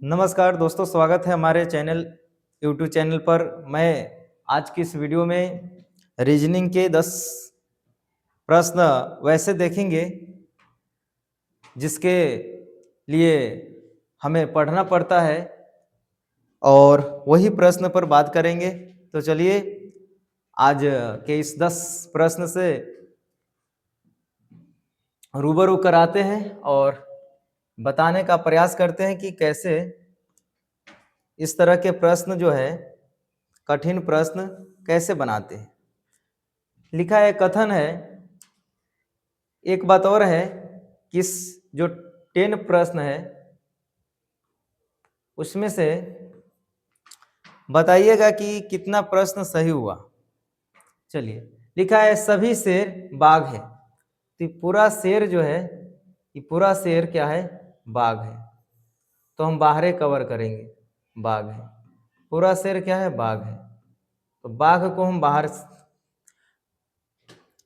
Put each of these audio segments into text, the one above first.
नमस्कार दोस्तों, स्वागत है हमारे यूट्यूब चैनल पर। मैं आज की इस वीडियो में रीजनिंग के 10 प्रश्न वैसे देखेंगे जिसके लिए हमें पढ़ना पड़ता है और वही प्रश्न पर बात करेंगे। तो चलिए आज के इस 10 प्रश्न से रूबरू कराते हैं और बताने का प्रयास करते हैं कि कैसे इस तरह के प्रश्न जो है, कठिन प्रश्न कैसे बनाते हैं। लिखा है, कथन है। एक बात और है कि इस जो 10 प्रश्न है उसमें से बताइएगा कि कितना प्रश्न सही हुआ। चलिए, लिखा है सभी शेर बाघ है। तो पूरा शेर जो है, ये पूरा शेर क्या है? बाघ है। तो हम बाहरे कवर करेंगे, बाघ है। पूरा शेर क्या है? बाघ है। तो बाघ को हम बाहर,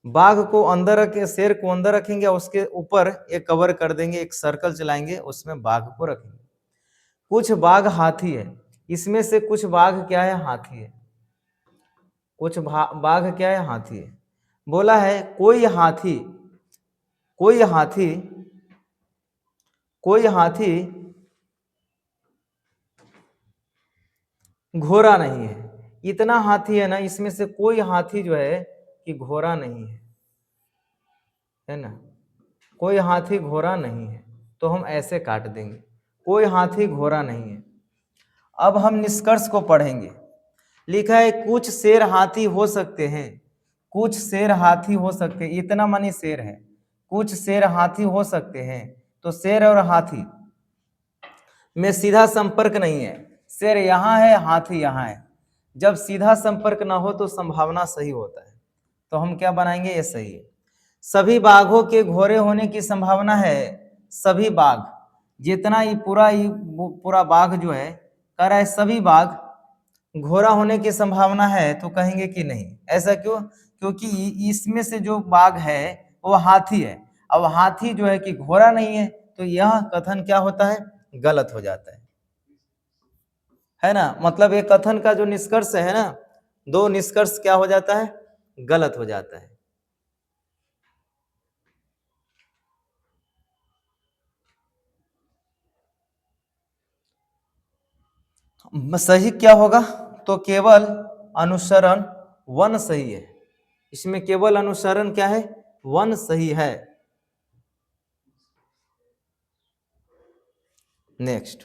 बाघ को अंदर रखें, शेर को अंदर रखेंगे, उसके ऊपर एक कवर कर देंगे, एक सर्कल चलाएंगे, उसमें बाघ को रखेंगे। कुछ बाघ हाथी है, इसमें से कुछ बाघ क्या है? हाथी है। कुछ बाघ क्या है? हाथी है। बोला है कोई हाथी, कोई हाथी, कोई हाथी घोड़ा नहीं है। इतना हाथी है ना, इसमें से कोई हाथी जो है कि घोड़ा नहीं है ना। कोई हाथी घोड़ा नहीं है, तो हम ऐसे काट देंगे, कोई हाथी घोड़ा नहीं है। अब हम निष्कर्ष को पढ़ेंगे। लिखा है कुछ शेर हाथी हो सकते हैं, कुछ शेर हाथी हो सकते हैं। इतना मानी शेर है, कुछ शेर हाथी हो सकते हैं। तो शेर और हाथी में सीधा संपर्क नहीं है। शेर यहाँ है, हाथी यहाँ है। जब सीधा संपर्क ना हो तो संभावना सही होता है। तो हम क्या बनाएंगे? ये सही है। सभी बाघों के घोड़े होने की संभावना है। सभी बाघ, जितना ये पूरा बाघ जो है, कह रहा है सभी बाघ घोड़ा होने की संभावना है, तो कहेंगे कि नहीं। ऐसा क्यों? क्योंकि इसमें से जो बाघ है वो हाथी है। अब हाथी जो है कि घोड़ा नहीं है, तो यह कथन क्या होता है? गलत हो जाता है ना। मतलब ये कथन का जो निष्कर्ष है ना, दो निष्कर्ष क्या हो जाता है? गलत हो जाता है। सही क्या होगा? तो केवल अनुसरण 1 सही है। इसमें केवल अनुसरण क्या है? 1 सही है। नेक्स्ट,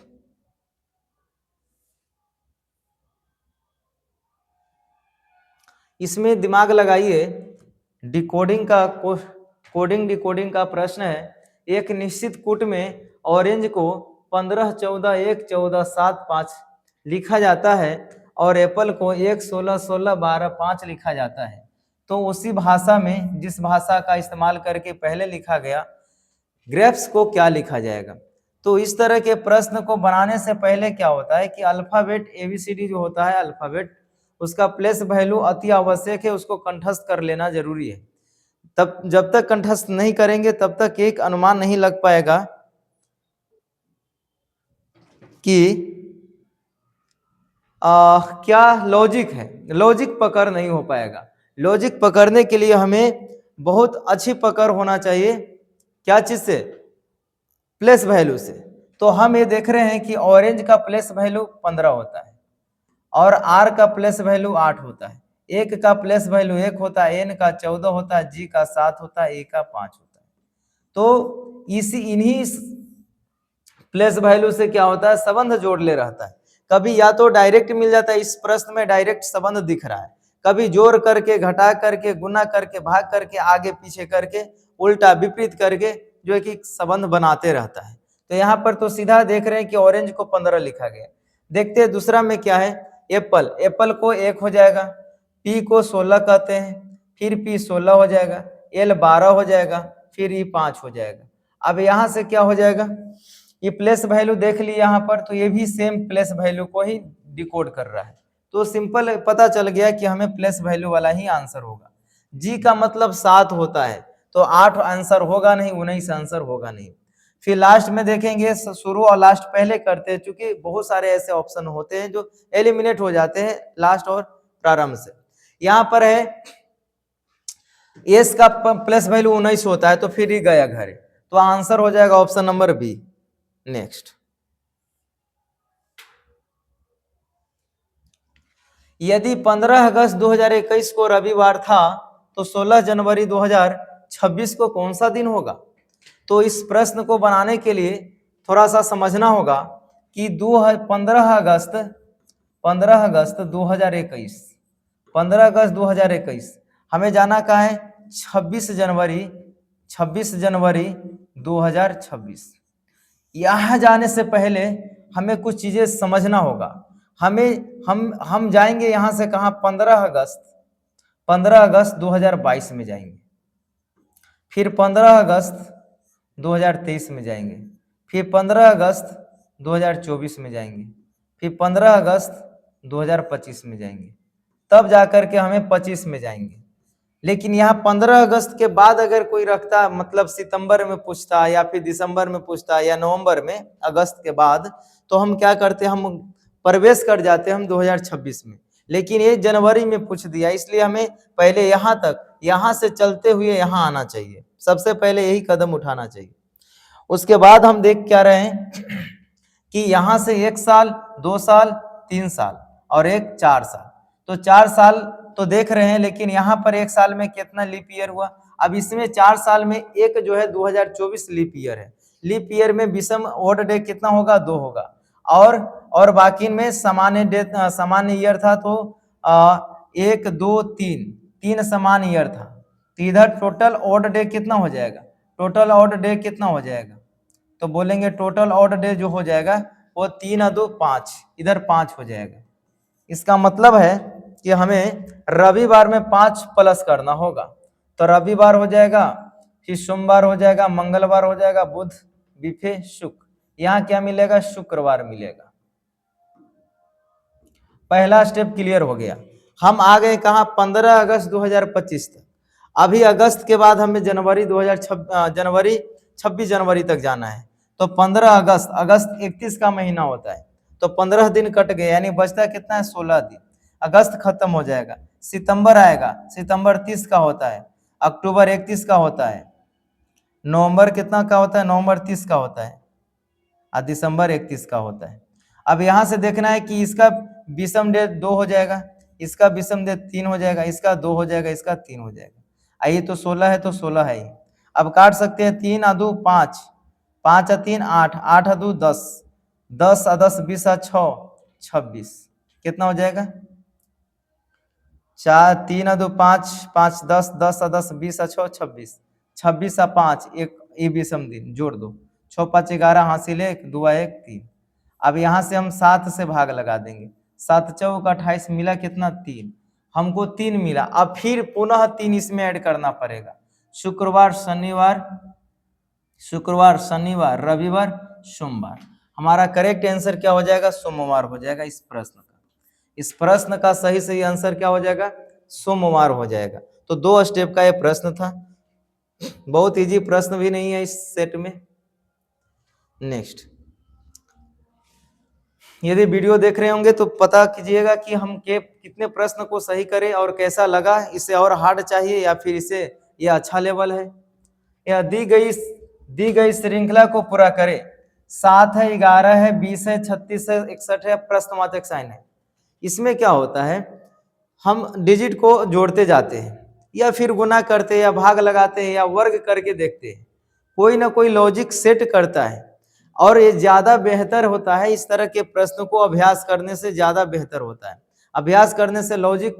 इसमें दिमाग लगाइए। डिकोडिंग का कोडिंग डिकोडिंग का प्रश्न है। एक निश्चित कूट में ऑरेंज को 15, 14, 1, 14, 7, 5 लिखा जाता है और एप्पल को 1, 16, 16, 12, 5 लिखा जाता है। तो उसी भाषा में, जिस भाषा का इस्तेमाल करके पहले लिखा गया, ग्रेप्स को क्या लिखा जाएगा? तो इस तरह के प्रश्न को बनाने से पहले क्या होता है कि अल्फाबेट ABCD जो होता है, अल्फाबेट, उसका प्लेस वैल्यू अति आवश्यक है, उसको कंठस्थ कर लेना जरूरी है। तब जब तक कंठस्थ नहीं करेंगे तब तक एक अनुमान नहीं लग पाएगा कि क्या लॉजिक है। लॉजिक पकड़ नहीं हो पाएगा। लॉजिक पकड़ने के लिए हमें बहुत अच्छी पकड़ होना चाहिए। क्या चीज से? प्लेस वैल्यू से। तो हम ये देख रहे हैं कि ऑरेंज का प्लेस वैल्यू 15 होता है और आर का प्लेस वैल्यू 8 होता है। एक का प्लेस वैल्यू 1 होता है, एन का 14 होता है, जी का 7 होता है, ए का 5 होता है। तो इन्हीं प्लेस वैल्यू से क्या होता है? संबंध जोड़ ले रहता है। कभी या तो डायरेक्ट मिल जाता है, इस प्रश्न में डायरेक्ट संबंध दिख रहा है। कभी जोड़ करके, घटा करके, गुना करके, भाग करके, आगे पीछे करके, उल्टा विपरीत करके जो है कि संबंध बनाते रहता है। तो यहाँ पर तो सीधा देख रहे हैं कि ऑरेंज को 15 लिखा गया। देखते हैं दूसरा में क्या है। एप्पल, एप्पल को 1 हो जाएगा, पी को 16 कहते हैं, फिर पी 16 हो जाएगा, एल 12 हो जाएगा, फिर ई 5 हो जाएगा। अब यहाँ से क्या हो जाएगा? ये प्लेस वैल्यू देख लिए यहाँ पर, तो ये भी सेम प्लेस वैल्यू को ही डिकोड कर रहा है। तो सिंपल पता चल गया कि हमें प्लेस वैल्यू वाला ही आंसर होगा। जी का मतलब 7 होता है, तो 8 आंसर होगा नहीं, 19 आंसर होगा नहीं। फिर लास्ट में देखेंगे, शुरू और लास्ट पहले करते हैं, क्योंकि बहुत सारे ऐसे ऑप्शन होते हैं जो एलिमिनेट हो जाते हैं लास्ट और प्रारंभ से। यहाँ पर है एस का प्लस वैल्यू 19 होता है, तो फिर ही गया घर, तो आंसर हो जाएगा ऑप्शन नंबर बी। नेक्स्ट, यदि 15 अगस्त 2021 को रविवार था तो 16 जनवरी 2026 को कौन सा दिन होगा? तो इस प्रश्न को बनाने के लिए थोड़ा सा समझना होगा कि 15 अगस्त 2021, 15 अगस्त 2021 हमें जाना कहाँ है? 26 जनवरी 2026। यहाँ जाने से पहले हमें कुछ चीजें समझना होगा। हम जाएंगे यहाँ से कहाँ? 15 अगस्त 2022 में जाएंगे, फिर 15 अगस्त 2023 में जाएंगे, फिर 15 अगस्त 2024 में जाएंगे, फिर 15 अगस्त 2025 में जाएंगे, तब जाकर के हमें 25 में जाएंगे। लेकिन यहाँ 15 अगस्त के बाद अगर कोई रखता, मतलब सितंबर में पूछता या फिर दिसंबर में पूछता या नवंबर में, अगस्त के बाद, तो हम क्या करते, हम प्रवेश कर जाते हम 2026 में। लेकिन ये जनवरी में पूछ दिया, इसलिए हमें पहले यहाँ तक, यहाँ से चलते हुए यहाँ आना चाहिए, सबसे पहले यही कदम उठाना चाहिए। उसके बाद हम देख क्या रहे हैं कि यहाँ से 1 साल, 2 साल, 3 साल और एक 4 साल, तो 4 साल तो देख रहे हैं, लेकिन यहाँ पर 1 साल में कितना लीप ईयर हुआ? अब इसमें 4 साल में एक जो है 2024 लीप ईयर है। लीप ईयर में विषम ओड डे कितना होगा? 2 होगा, और बाकी में सामान्य ईयर था, तो 1, 2, 3 सामान्य ईयर था, तो इधर टोटल ओड डे कितना हो जाएगा? टोटल ओड डे कितना हो जाएगा? तो बोलेंगे टोटल ओड डे जो हो जाएगा वो 3 और 2 5, इधर 5 हो जाएगा। इसका मतलब है कि हमें रविवार में 5 प्लस करना होगा, तो रविवार हो जाएगा, फिर सोमवार हो जाएगा, मंगलवार हो जाएगा, बुध, बिफे, शुक्र, यहाँ क्या मिलेगा? शुक्रवार मिलेगा। पहला स्टेप क्लियर हो गया। हम आ गए कहाँ? 15 अगस्त 2025 तक। अभी अगस्त के बाद हमें जनवरी 26 जनवरी तक जाना है, तो 15 अगस्त 31 का महीना होता है, तो 15 दिन कट गए, यानी बचता कितना है? 16 दिन। अगस्त खत्म हो जाएगा, सितंबर आएगा, सितंबर 30 का होता है, अक्टूबर 31 का होता है, नवंबर कितना का होता है? नवंबर 30 का होता है, और दिसंबर 31 का होता है। अब यहाँ से देखना है कि इसका विषम डे 2 हो जाएगा, इसका विषम डे 3 हो जाएगा, इसका 2 हो जाएगा, इसका 3 हो जाएगा। आइए, तो 16 है तो 16 है ही। अब काट सकते हैं, 3 और 2 5, 5 और 3 8, 8 और 2 10, 10 और 10 20 और 6 26, कितना हो जाएगा? 4, 3 और 2 5, 5 10, 10 और 10 20 और 6 26, 26 और 5 एक ये विषम दिन जोड़ दो, 6 5 11 हासिल 1, 2 1 3। अब यहाँ से हम 7 से भाग लगा देंगे, 7 चौक 28, मिला कितना? 3, हमको 3 मिला। अब फिर पुनः 3 इसमें ऐड करना पड़ेगा, शुक्रवार शनिवार रविवार सोमवार। हमारा करेक्ट आंसर क्या हो जाएगा? सोमवार हो जाएगा। इस प्रश्न का सही आंसर क्या हो जाएगा? सोमवार हो जाएगा। तो 2 स्टेप का ये प्रश्न था, बहुत इजी प्रश्न भी नहीं है इस सेट में। नेक्स्ट, यदि वीडियो देख रहे होंगे तो पता कीजिएगा कि हम कितने प्रश्न को सही करें और कैसा लगा, इसे और हार्ड चाहिए या फिर इसे यह अच्छा लेवल है। या दी गई श्रृंखला को पूरा करें। 7 है, 11 है, 20 है, 36 है, 61 है, प्रश्नवाचक साइन है। इसमें क्या होता है, हम डिजिट को जोड़ते जाते हैं या फिर गुना करते हैं या भाग लगाते हैं या वर्ग करके देखते हैं, कोई ना कोई लॉजिक सेट करता है, और ये ज्यादा बेहतर होता है। इस तरह के प्रश्नों को अभ्यास करने से ज्यादा बेहतर होता है। अभ्यास करने से लॉजिक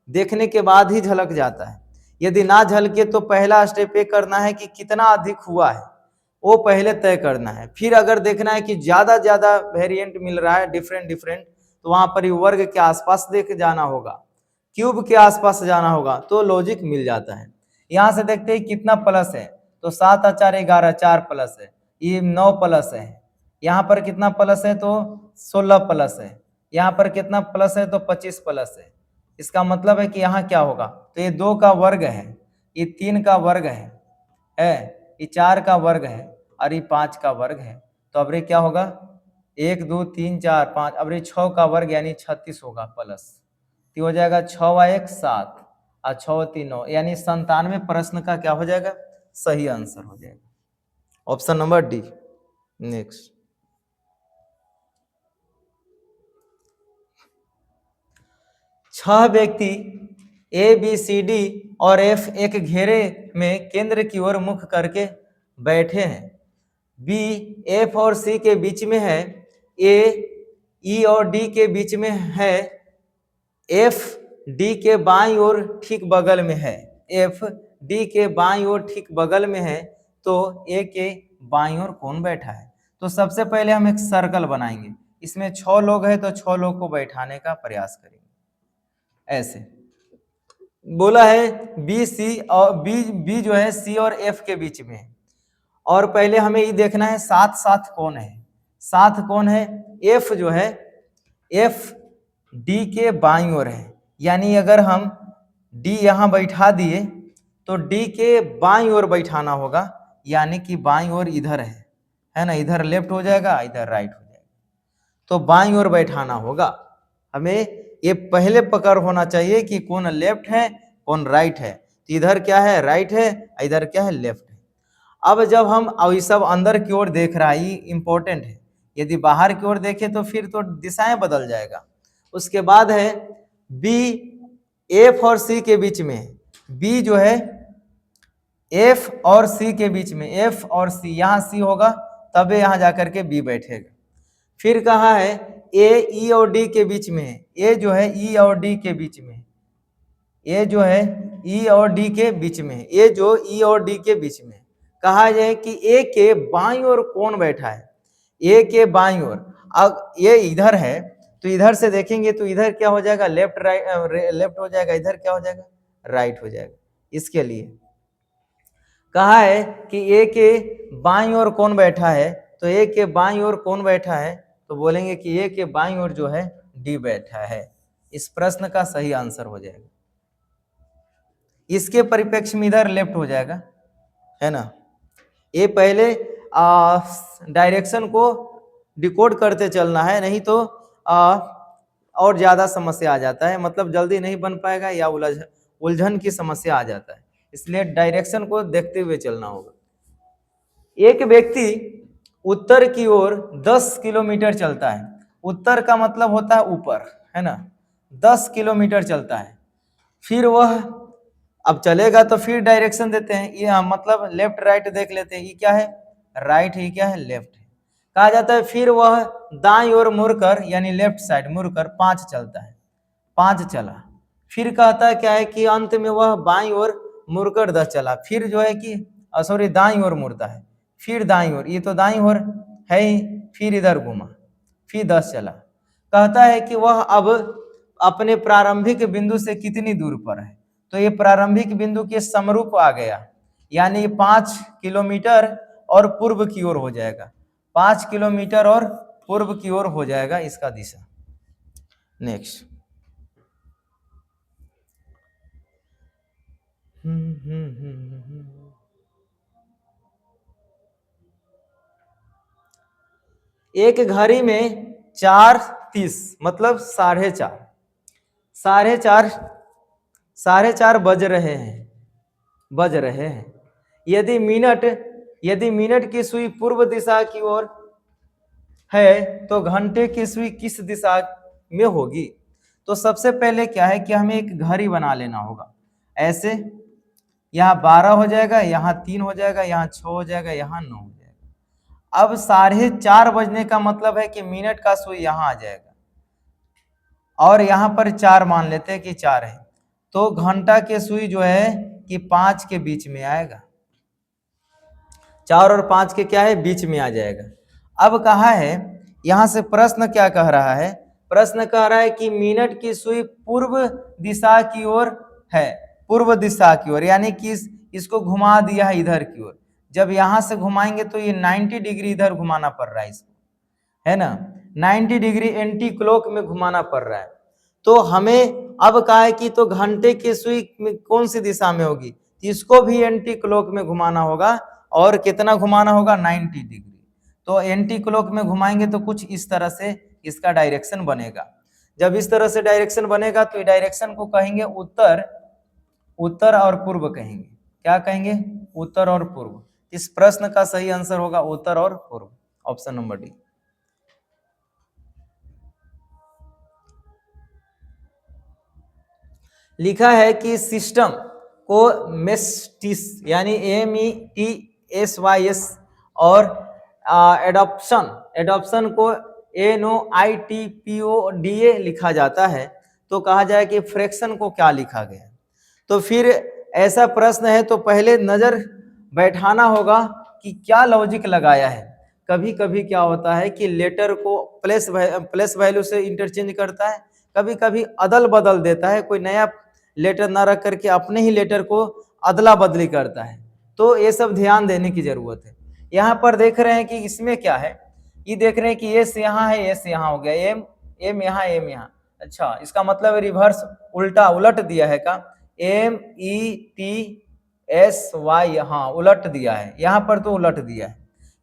देखने के बाद ही झलक जाता है। यदि ना झलके तो पहला स्टेप ये करना है कि कितना अधिक हुआ है वो पहले तय करना है। फिर अगर देखना है कि ज्यादा वेरिएंट मिल रहा है, डिफरेंट, तो वहां पर वर्ग के आसपास देख जाना होगा, क्यूब के आसपास जाना होगा, तो लॉजिक मिल जाता है। यहाँ से देखते हैं कितना प्लस है, तो 7 और 4 11, 4 प्लस है, ये 9 प्लस है। यहाँ पर कितना प्लस है? तो 16 प्लस है। यहाँ पर कितना प्लस है? तो 25 प्लस है। इसका मतलब है कि यहाँ क्या होगा, तो ये 2 का वर्ग है, ये 3 का वर्ग है, ये 4 का वर्ग है, और ये 5 का वर्ग है, तो अब रे क्या होगा 1 2 3 4 5, अब रे 6 का वर्ग यानी 36 होगा प्लस, तो हो जाएगा 6 × 1 7 और 6 3 9, यानी 97 प्रश्न का क्या हो जाएगा सही आंसर हो जाएगा ऑप्शन नंबर डी। नेक्स्ट, 6 व्यक्ति ए बी सी डी और एफ एक घेरे में केंद्र की ओर मुख करके बैठे हैं। बी एफ और सी के बीच में है, ए ई और डी के बीच में है, एफ डी के बाईं ओर ठीक बगल में है, एफ डी के बाईं ओर ठीक बगल में है, तो ए के बाईं ओर कौन बैठा है। तो सबसे पहले हम एक सर्कल बनाएंगे, इसमें 6 लोग हैं तो 6 लोग को बैठाने का प्रयास करेंगे। ऐसे बोला है बी सी और बी जो है सी और एफ के बीच में है, और पहले हमें ये देखना है साथ साथ कौन है, साथ कौन है, एफ जो है एफ डी के बाईं ओर है, यानी अगर हम डी यहाँ बैठा दिए तो डी के बाईं ओर बैठाना होगा, यानी कि बाईं ओर इधर है ना, इधर लेफ्ट हो जाएगा इधर राइट हो जाएगा, तो बाईं ओर बैठाना होगा। हमें ये पहले पकड़ होना चाहिए कि कौन लेफ्ट है कौन राइट है, तो इधर क्या है राइट है, इधर क्या है लेफ्ट है। अब जब हम ये सब अंदर की ओर देख रहा है, ये इंपॉर्टेंट है, यदि बाहर की ओर देखें तो फिर तो दिशाएं बदल जाएगा। उसके बाद है बी एफ और सी के बीच में, बी जो है एफ और सी के बीच में, एफ और सी, यहाँ सी होगा तब यहाँ जाकर के बी बैठेगा। फिर कहा है ए ई और डी के बीच में है, ए जो है ई और डी के बीच में, ए जो है ई और डी के बीच में, ए जो ई और डी के बीच में, कहा जाए कि ए के बाईं ओर कौन बैठा है, ए के बाईं ओर, अब ये इधर है तो इधर से देखेंगे तो इधर क्या हो जाएगा लेफ्ट राइट, लेफ्ट हो जाएगा, इधर क्या हो जाएगा राइट हो जाएगा। इसके लिए कहा है कि ए के बाईं ओर कौन बैठा है, तो ए के बाईं ओर कौन बैठा है, तो बोलेंगे कि ए के बाईं ओर जो है डी बैठा है। इस प्रश्न का सही आंसर हो जाएगा, इसके परिप्रेक्ष्य में इधर लेफ्ट हो जाएगा, है ना। ये पहले डायरेक्शन को डिकोड करते चलना है, नहीं तो और ज्यादा समस्या आ जाता है, मतलब जल्दी नहीं बन पाएगा या उलझन की समस्या आ जाता है, इसलिए डायरेक्शन को देखते हुए चलना होगा। एक व्यक्ति उत्तर की ओर 10 किलोमीटर चलता है, उत्तर का मतलब होता है ऊपर, है ना, 10 किलोमीटर चलता है, फिर वह अब चलेगा तो फिर डायरेक्शन देते हैं, ये मतलब लेफ्ट राइट देख लेते हैं, ये क्या है राइट है, क्या है लेफ्ट है। कहा जाता है फिर वह दाईं ओर मुड़कर यानी लेफ्ट साइड मुड़कर 5 चलता है, 5 चला, फिर कहता है क्या है कि अंत में वह बाईं ओर मुड़कर 10 चला, फिर जो है कि सॉरी दाईं ओर मुड़ता है, फिर दाईं ओर, ये तो दाईं ओर है ही, फिर इधर घूमा, फिर 10 चला। कहता है कि वह अब अपने प्रारंभिक बिंदु से कितनी दूर पर है, तो ये प्रारंभिक बिंदु के समरूप आ गया, यानी 5 किलोमीटर और पूर्व की ओर हो जाएगा, 5 किलोमीटर और पूर्व की ओर हो जाएगा इसका दिशा। नेक्स्ट, एक घड़ी में 4:30 मतलब 4:30, 4:30 बज रहे हैं। यदि मिनट की सुई पूर्व दिशा की ओर है तो घंटे की सुई किस दिशा में होगी। तो सबसे पहले क्या है कि हमें एक घड़ी बना लेना होगा, ऐसे यहाँ 12 हो जाएगा, यहाँ 3 हो जाएगा, यहाँ 6 हो जाएगा, यहाँ 9 हो जाएगा। अब 4:30 बजने का मतलब है कि मिनट का सुई यहाँ आ जाएगा और यहाँ पर 4 मान लेते हैं कि 4 है, तो घंटा के सुई जो है कि 5 के बीच में आएगा, 4 और 5 के क्या है बीच में आ जाएगा। अब कहा है यहाँ से प्रश्न क्या कह रहा है, प्रश्न कह रहा है कि मिनट की सुई पूर्व दिशा की ओर है, पूर्व दिशा की ओर, यानी कि इसको घुमा दिया है इधर की ओर। जब यहाँ से घुमाएंगे तो ये 90 डिग्री इधर घुमाना पड़ रहा है इसको, है ना, 90 डिग्री एंटी क्लॉक में घुमाना पड़ रहा है। तो हमें अब कहा है कि तो घंटे की सुई में कौन सी दिशा में होगी, इसको भी एंटी क्लॉक में घुमाना होगा और कितना घुमाना होगा 90 डिग्री। तो एंटी क्लॉक में घुमाएंगे तो कुछ इस तरह से इसका डायरेक्शन बनेगा। जब इस तरह से डायरेक्शन बनेगा तो डायरेक्शन को कहेंगे उत्तर, उत्तर और पूर्व कहेंगे। क्या कहेंगे? उत्तर और पूर्व। इस प्रश्न का सही आंसर होगा उत्तर और पूर्व, ऑप्शन नंबर डी। लिखा है कि सिस्टम को मेस्टिस यानी METSYS और एडॉप्शन को NOITPODA लिखा जाता है, तो कहा जाए कि फ्रैक्शन को क्या लिखा गया। तो फिर ऐसा प्रश्न है तो पहले नजर बैठाना होगा कि क्या लॉजिक लगाया है। कभी कभी क्या होता है कि लेटर को प्लस वैल्यू से इंटरचेंज करता है, कभी कभी अदल बदल देता है, कोई नया लेटर ना रख करके अपने ही लेटर को अदला बदली करता है। तो ये सब ध्यान देने की जरूरत है। यहाँ पर देख रहे हैं कि इसमें क्या है, ये देख रहे हैं कि एस यहाँ है, एस यहाँ हो गया, एम यहाँ, एम यहाँ। अच्छा, इसका मतलब रिवर्स उल्टा उलट दिया है का, METSY, हाँ उलट दिया है, यहाँ पर तो उलट दिया है।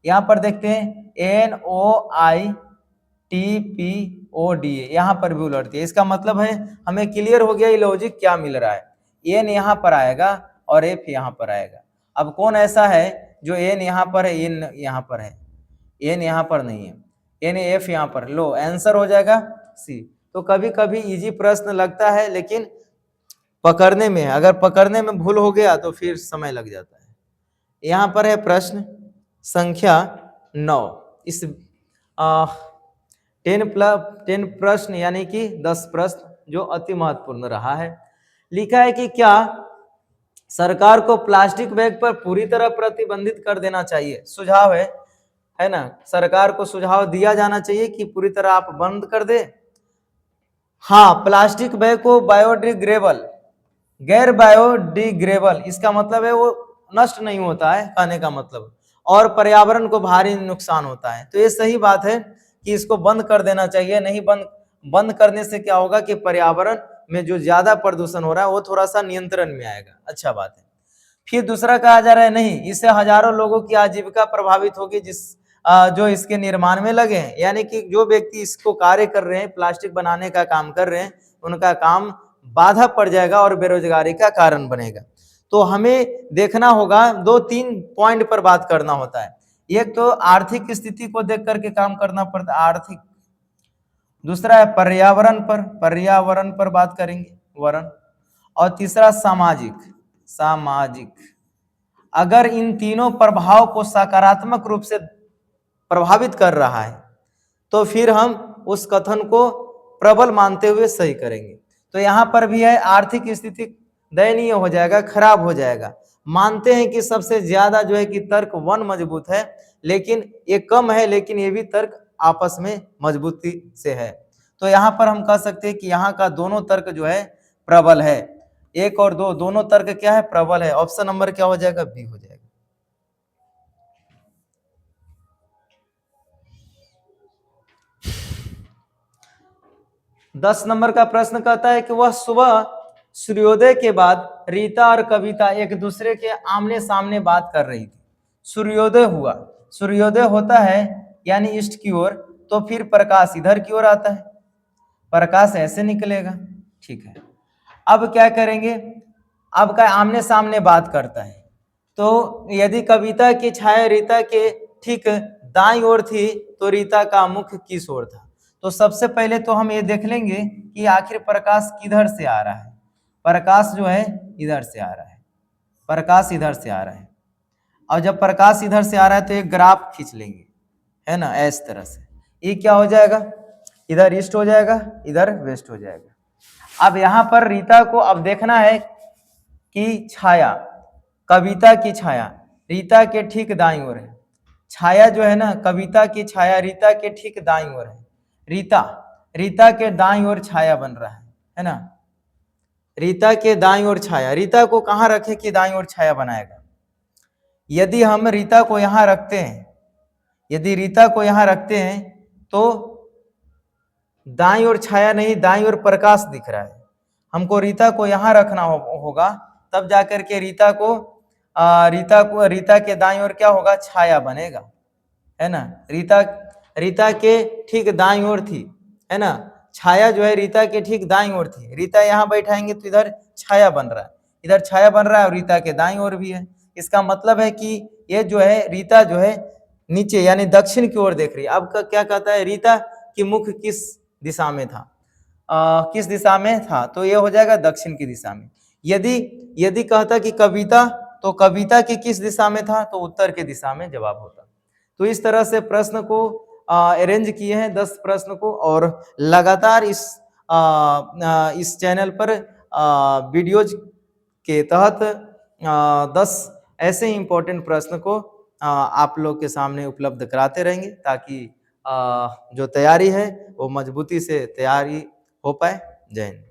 यहाँ पर देखते हैं NOITPODA, यहाँ पर भी उलट दिया। इसका मतलब है हमें क्लियर हो गया ये लॉजिक क्या मिल रहा है। एन यहाँ पर आएगा और एफ यहाँ पर आएगा। अब कौन ऐसा है जो एन यहाँ पर है, एन यहाँ पर है, एन यहाँ पर नहीं है, एन एफ यहाँ पर, लो आंसर हो जाएगा सी। तो कभी कभी इजी प्रश्न लगता है, लेकिन पकड़ने में, अगर पकड़ने में भूल हो गया तो फिर समय लग जाता है। यहाँ पर है प्रश्न संख्या 9। इस 10 प्रश्न यानी कि 10 प्रश्न जो अति महत्वपूर्ण रहा है। लिखा है कि क्या सरकार को प्लास्टिक बैग पर पूरी तरह प्रतिबंधित कर देना चाहिए। सुझाव है ना, सरकार को सुझाव दिया जाना चाहिए कि पूरी तरह आप बंद कर दे। हाँ, प्लास्टिक बैग को बायोडिग्रेडेबल, गैर बायोडिग्रेडेबल, इसका मतलब है वो नष्ट नहीं होता है, कहने का मतलब, और पर्यावरण को भारी नुकसान होता है। तो ये सही बात है कि इसको बंद कर देना चाहिए। नहीं बंद करने से क्या होगा कि पर्यावरण में जो ज्यादा प्रदूषण हो रहा है वो थोड़ा सा नियंत्रण में आएगा। अच्छा बात है। फिर दूसरा कहा जा रहा है नहीं, इससे हजारों लोगों की आजीविका प्रभावित होगी जो इसके निर्माण में लगे हैं। यानी कि जो व्यक्ति इसको कार्य कर रहे हैं, प्लास्टिक बनाने का काम कर रहे हैं, उनका काम बाधा पड़ जाएगा और बेरोजगारी का कारण बनेगा। तो हमें देखना होगा, 2-3 पॉइंट पर बात करना होता है। एक तो आर्थिक स्थिति को देख करके काम करना पड़ता है, आर्थिक। दूसरा है पर्यावरण पर बात करेंगे, वरण। और तीसरा सामाजिक। अगर इन तीनों प्रभाव को सकारात्मक रूप से प्रभावित कर रहा है तो फिर हम उस कथन को प्रबल मानते हुए सही करेंगे। तो यहाँ पर भी है आर्थिक स्थिति दयनीय हो जाएगा, खराब हो जाएगा। मानते हैं कि सबसे ज्यादा जो है कि तर्क 1 मजबूत है, लेकिन ये कम है, लेकिन ये भी तर्क आपस में मजबूती से है। तो यहाँ पर हम कह सकते हैं कि यहाँ का दोनों तर्क जो है प्रबल है। 1 और 2 दोनों तर्क क्या है, प्रबल है। ऑप्शन नंबर क्या हो जाएगा, बी हो जाएगा। दस नंबर का प्रश्न कहता है कि वह सुबह सूर्योदय के बाद रीता और कविता एक दूसरे के आमने सामने बात कर रही थी। सूर्योदय हुआ, सूर्योदय होता है यानी ईस्ट की ओर, तो फिर प्रकाश इधर की ओर आता है, प्रकाश ऐसे निकलेगा। ठीक है, अब क्या करेंगे, अब का आमने सामने बात करता है, तो यदि कविता की छाया रीता के ठीक दाईं ओर थी तो रीता का मुख किस ओर था। तो सबसे पहले तो हम ये देख लेंगे कि आखिर प्रकाश किधर से आ रहा है। प्रकाश जो है इधर से आ रहा है, प्रकाश इधर से आ रहा है। और जब प्रकाश इधर से आ रहा है तो एक ग्राफ खींच लेंगे, है ना, इस तरह से। ये क्या हो जाएगा, इधर ईस्ट हो जाएगा, इधर वेस्ट हो जाएगा। अब यहाँ पर रीता को अब देखना है कि छाया, कविता की छाया रीता के ठीक दाईं ओर है। छाया जो है ना, कविता की छाया रीता के ठीक दाईं ओर है। रीता के दाईं ओर छाया बन रहा है ना। रीता के दाईं ओर छाया, रीता को कहाँ रखे कि दाईं ओर छाया बनाएगा। यदि हम रीता को यहाँ रखते हैं, यदि रीता को यहाँ रखते हैं तो दाईं ओर छाया नहीं, दाईं ओर प्रकाश दिख रहा है। हमको रीता को यहाँ रखना होगा, तब जाकर के रीता को रीता के दाईं ओर क्या होगा, छाया बनेगा, है ना। रीता के ठीक दाईं ओर थी, है ना, छाया जो है रीता के ठीक दाईं ओर थी। रीता यहाँ बैठाएंगे तो इधर छाया बन रहा है, इधर छाया बन रहा है और रीता के दाईं ओर भी है। इसका मतलब है कि ये जो है रीता जो है नीचे यानी दक्षिण की ओर देख रही है। अब क्या कहता है, रीता की मुख किस दिशा में था, किस दिशा में था, तो ये हो जाएगा दक्षिण की दिशा में। यदि कहता कि कविता, तो कविता की किस दिशा में था, तो उत्तर की दिशा में जवाब होता। तो इस तरह से प्रश्न को अरेंज किए हैं 10 प्रश्न को, और लगातार इस चैनल पर वीडियोज के तहत 10 ऐसे ही इंपॉर्टेंट प्रश्न को आप लोग के सामने उपलब्ध कराते रहेंगे, ताकि जो तैयारी है वो मजबूती से तैयारी हो पाए। जय हिंद।